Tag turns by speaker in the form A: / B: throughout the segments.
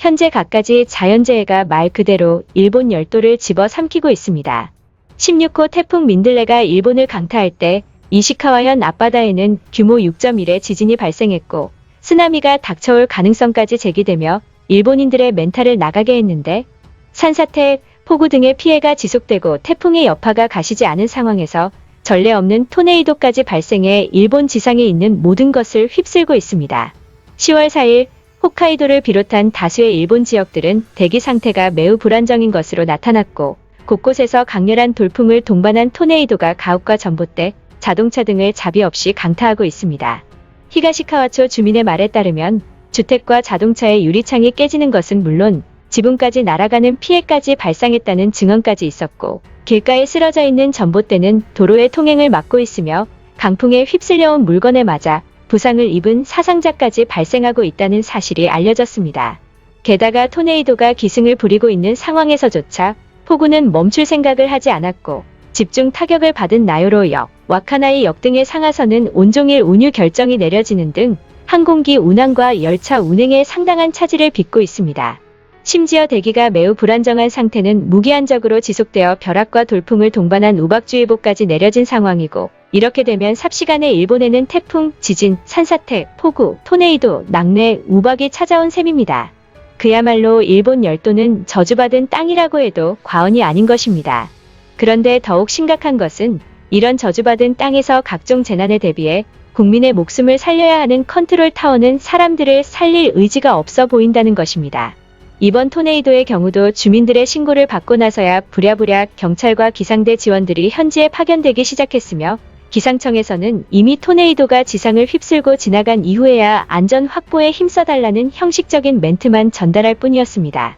A: 현재 갖가지 자연재해가 말 그대로 일본 열도를 집어삼키고 있습니다. 16호 태풍 민들레가 일본을 강타할 때 이시카와현 앞바다에는 규모 6.1의 지진이 발생했고 쓰나미가 닥쳐올 가능성까지 제기되며 일본인들의 멘탈을 나가게 했는데, 산사태, 폭우 등의 피해가 지속되고 태풍의 여파가 가시지 않은 상황에서 전례 없는 토네이도까지 발생해 일본 지상에 있는 모든 것을 휩쓸고 있습니다. 10월 4일 홋카이도를 비롯한 다수의 일본 지역들은 대기 상태가 매우 불안정인 것으로 나타났고, 곳곳에서 강렬한 돌풍을 동반한 토네이도가 가옥과 전봇대, 자동차 등을 자비 없이 강타하고 있습니다. 히가시카와초 주민의 말에 따르면 주택과 자동차의 유리창이 깨지는 것은 물론 지붕까지 날아가는 피해까지 발생했다는 증언까지 있었고, 길가에 쓰러져 있는 전봇대는 도로의 통행을 막고 있으며 강풍에 휩쓸려온 물건에 맞아 부상을 입은 사상자까지 발생하고 있다는 사실이 알려졌습니다. 게다가 토네이도가 기승을 부리고 있는 상황에서조차 폭우는 멈출 생각을 하지 않았고, 집중 타격을 받은 나요로역, 와카나이 역 등의 상하선은 온종일 운유 결정이 내려지는 등 항공기 운항과 열차 운행에 상당한 차질을 빚고 있습니다. 심지어 대기가 매우 불안정한 상태는 무기한적으로 지속되어 벼락과 돌풍을 동반한 우박주의보까지 내려진 상황이고, 이렇게 되면 삽시간에 일본에는 태풍, 지진, 산사태, 폭우, 토네이도, 낙뢰, 우박이 찾아온 셈입니다. 그야말로 일본 열도는 저주받은 땅이라고 해도 과언이 아닌 것입니다. 그런데 더욱 심각한 것은 이런 저주받은 땅에서 각종 재난에 대비해 국민의 목숨을 살려야 하는 컨트롤 타워는 사람들을 살릴 의지가 없어 보인다는 것입니다. 이번 토네이도의 경우도 주민들의 신고를 받고 나서야 부랴부랴 경찰과 기상대 지원들이 현지에 파견되기 시작했으며, 기상청에서는 이미 토네이도가 지상을 휩쓸고 지나간 이후에야 안전 확보에 힘써달라는 형식적인 멘트만 전달할 뿐이었습니다.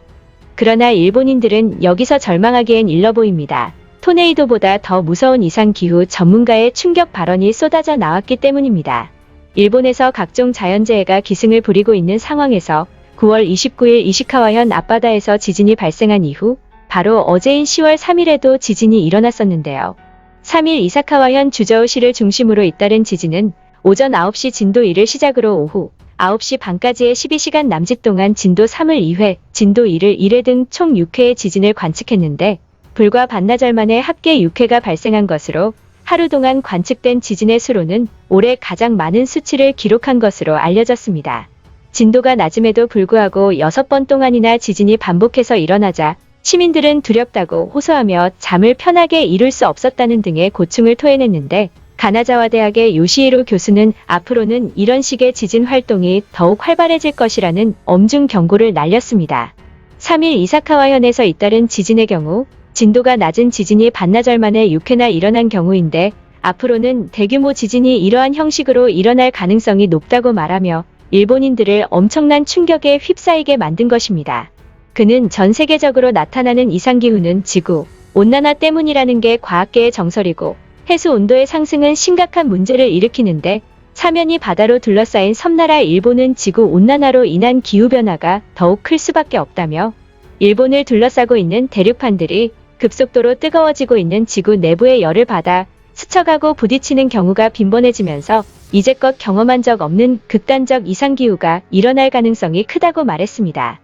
A: 그러나 일본인들은 여기서 절망하기엔 일러 보입니다. 토네이도보다 더 무서운 이상기후 전문가의 충격 발언이 쏟아져 나왔기 때문입니다. 일본에서 각종 자연재해가 기승을 부리고 있는 상황에서 9월 29일 이시카와현 앞바다에서 지진이 발생한 이후 바로 어제인 10월 3일에도 지진이 일어났었는데요. 3일 이사카와현 주저우시를 중심으로 잇따른 지진은 오전 9시 진도 1을 시작으로 오후 9시 반까지의 12시간 남짓 동안 진도 3을 2회, 진도 1을 1회 등 총 6회의 지진을 관측했는데, 불과 반나절 만에 합계 6회가 발생한 것으로 하루 동안 관측된 지진의 수로는 올해 가장 많은 수치를 기록한 것으로 알려졌습니다. 진도가 낮음에도 불구하고 6번 동안이나 지진이 반복해서 일어나자 시민들은 두렵다고 호소하며 잠을 편하게 이룰 수 없었다는 등의 고충을 토해냈는데, 가나자와 대학의 요시히로 교수는 앞으로는 이런 식의 지진 활동이 더욱 활발해질 것이라는 엄중 경고를 날렸습니다. 3일 이사카와현에서 잇따른 지진의 경우 진도가 낮은 지진이 반나절 만에 6회나 일어난 경우인데, 앞으로는 대규모 지진이 이러한 형식으로 일어날 가능성이 높다고 말하며 일본인들을 엄청난 충격에 휩싸이게 만든 것입니다. 그는 전 세계적으로 나타나는 이상기후는 지구 온난화 때문이라는 게 과학계의 정설이고, 해수 온도의 상승은 심각한 문제를 일으키는데 사면이 바다로 둘러싸인 섬나라 일본은 지구 온난화로 인한 기후변화가 더욱 클 수밖에 없다며, 일본을 둘러싸고 있는 대륙판들이 급속도로 뜨거워지고 있는 지구 내부의 열을 받아 스쳐가고 부딪히는 경우가 빈번해지면서 이제껏 경험한 적 없는 극단적 이상기후가 일어날 가능성이 크다고 말했습니다.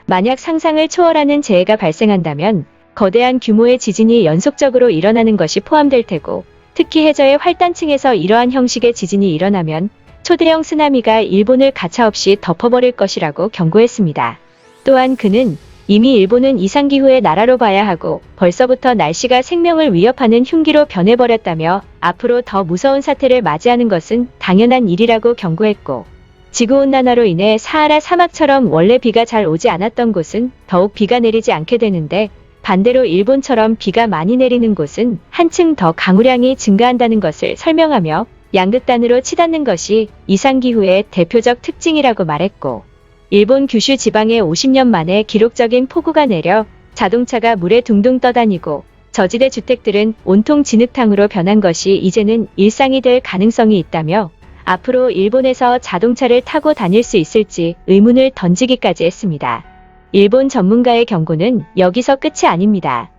A: 만약 상상을 초월하는 재해가 발생한다면 거대한 규모의 지진이 연속적으로 일어나는 것이 포함될 테고, 특히 해저의 활단층에서 이러한 형식의 지진이 일어나면 초대형 쓰나미가 일본을 가차없이 덮어버릴 것이라고 경고했습니다. 또한 그는 이미 일본은 이상기후의 나라로 봐야 하고 벌써부터 날씨가 생명을 위협하는 흉기로 변해버렸다며 앞으로 더 무서운 사태를 맞이하는 것은 당연한 일이라고 경고했고, 지구온난화로 인해 사하라 사막처럼 원래 비가 잘 오지 않았던 곳은 더욱 비가 내리지 않게 되는데, 반대로 일본처럼 비가 많이 내리는 곳은 한층 더 강우량이 증가한다는 것을 설명하며 양극단으로 치닫는 것이 이상기후의 대표적 특징이라고 말했고, 일본 규슈 지방에 50년 만에 기록적인 폭우가 내려 자동차가 물에 둥둥 떠다니고 저지대 주택들은 온통 진흙탕으로 변한 것이 이제는 일상이 될 가능성이 있다며, 앞으로 일본에서 자동차를 타고 다닐 수 있을지 의문을 던지기까지 했습니다. 일본 전문가의 경고는 여기서 끝이 아닙니다.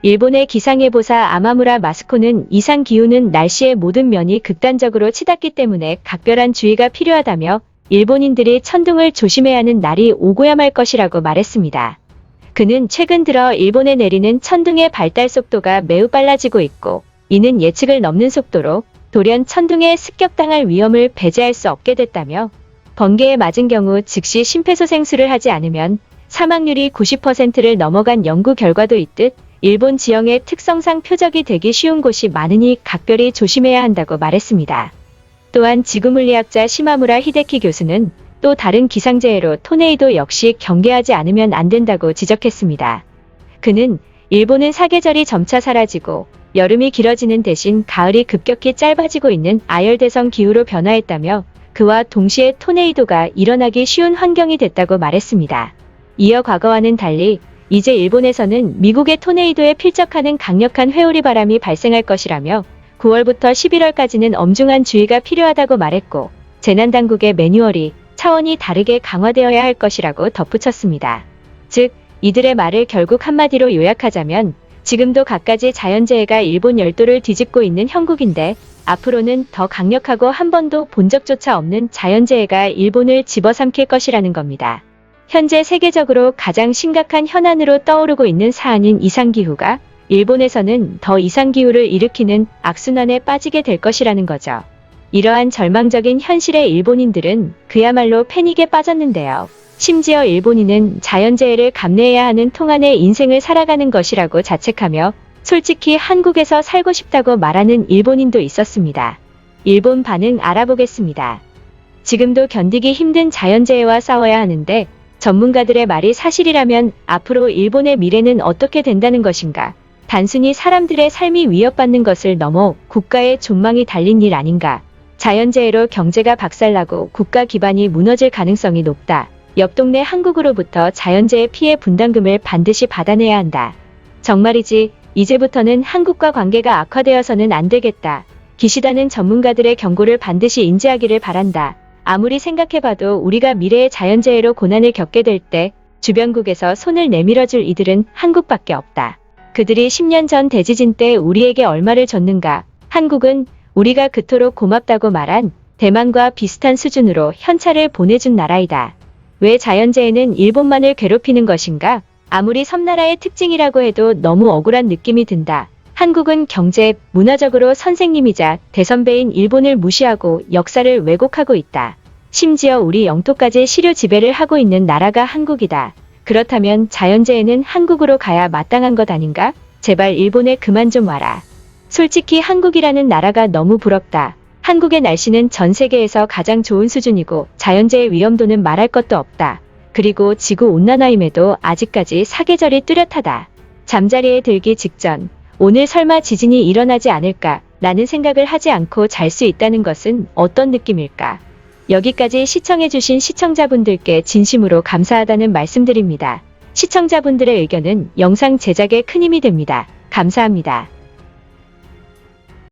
A: 일본의 기상예보사 아마무라 마스코는 이상기후는 날씨의 모든 면이 극단적으로 치닫기 때문에 각별한 주의가 필요하다며 일본인들이 천둥을 조심해야 하는 날이 오고야 말 것이라고 말했습니다. 그는 최근 들어 일본에 내리는 천둥의 발달 속도가 매우 빨라지고 있고, 이는 예측을 넘는 속도로 돌연 천둥에 습격당할 위험을 배제할 수 없게 됐다며, 번개에 맞은 경우 즉시 심폐소생술을 하지 않으면 사망률이 90%를 넘어간 연구 결과도 있듯 일본 지형의 특성상 표적이 되기 쉬운 곳이 많으니 각별히 조심해야 한다고 말했습니다. 또한 지구물리학자 시마무라 히데키 교수는 또 다른 기상재해로 토네이도 역시 경계하지 않으면 안 된다고 지적했습니다. 그는 일본은 사계절이 점차 사라지고 여름이 길어지는 대신 가을이 급격히 짧아지고 있는 아열대성 기후로 변화했다며, 그와 동시에 토네이도가 일어나기 쉬운 환경이 됐다고 말했습니다. 이어 과거와는 달리 이제 일본에서는 미국의 토네이도에 필적하는 강력한 회오리 바람이 발생할 것이라며, 9월부터 11월까지는 엄중한 주의가 필요하다고 말했고, 재난당국의 매뉴얼이 차원이 다르게 강화되어야 할 것이라고 덧붙였습니다. 즉, 이들의 말을 결국 한마디로 요약하자면 지금도 갖가지 자연재해가 일본 열도를 뒤집고 있는 형국인데, 앞으로는 더 강력하고 한 번도 본 적조차 없는 자연재해가 일본을 집어삼킬 것이라는 겁니다. 현재 세계적으로 가장 심각한 현안으로 떠오르고 있는 사안인 이상기후가 일본에서는 더 이상기후를 일으키는 악순환에 빠지게 될 것이라는 거죠. 이러한 절망적인 현실에 일본인들은 그야말로 패닉에 빠졌는데요. 심지어 일본인은 자연재해를 감내해야 하는 통안의 인생을 살아가는 것이라고 자책하며 솔직히 한국에서 살고 싶다고 말하는 일본인도 있었습니다. 일본 반응 알아보겠습니다. 지금도 견디기 힘든 자연재해와 싸워야 하는데 전문가들의 말이 사실이라면 앞으로 일본의 미래는 어떻게 된다는 것인가? 단순히 사람들의 삶이 위협받는 것을 넘어 국가의 존망이 달린 일 아닌가? 자연재해로 경제가 박살나고 국가 기반이 무너질 가능성이 높다. 옆 동네 한국으로부터 자연재해 피해 분담금을 반드시 받아내야 한다. 정말이지, 이제부터는 한국과 관계가 악화되어서는 안 되겠다. 기시다는 전문가들의 경고를 반드시 인지하기를 바란다. 아무리 생각해봐도 우리가 미래의 자연재해로 고난을 겪게 될 때 주변국에서 손을 내밀어줄 이들은 한국밖에 없다. 그들이 10년 전 대지진 때 우리에게 얼마를 줬는가? 한국은 우리가 그토록 고맙다고 말한 대만과 비슷한 수준으로 현찰을 보내준 나라이다. 왜 자연재해는 일본만을 괴롭히는 것인가? 아무리 섬나라의 특징이라고 해도 너무 억울한 느낌이 든다. 한국은 경제, 문화적으로 선생님이자 대선배인 일본을 무시하고 역사를 왜곡하고 있다. 심지어 우리 영토까지 시류 지배를 하고 있는 나라가 한국이다. 그렇다면 자연재해는 한국으로 가야 마땅한 것 아닌가? 제발 일본에 그만 좀 와라. 솔직히 한국이라는 나라가 너무 부럽다. 한국의 날씨는 전 세계에서 가장 좋은 수준이고 자연재해 위험도는 말할 것도 없다. 그리고 지구온난화임에도 아직까지 사계절이 뚜렷하다. 잠자리에 들기 직전 오늘 설마 지진이 일어나지 않을까? 라는 생각을 하지 않고 잘 수 있다는 것은 어떤 느낌일까? 여기까지 시청해주신 시청자분들께 진심으로 감사하다는 말씀드립니다. 시청자분들의 의견은 영상 제작에 큰 힘이 됩니다. 감사합니다.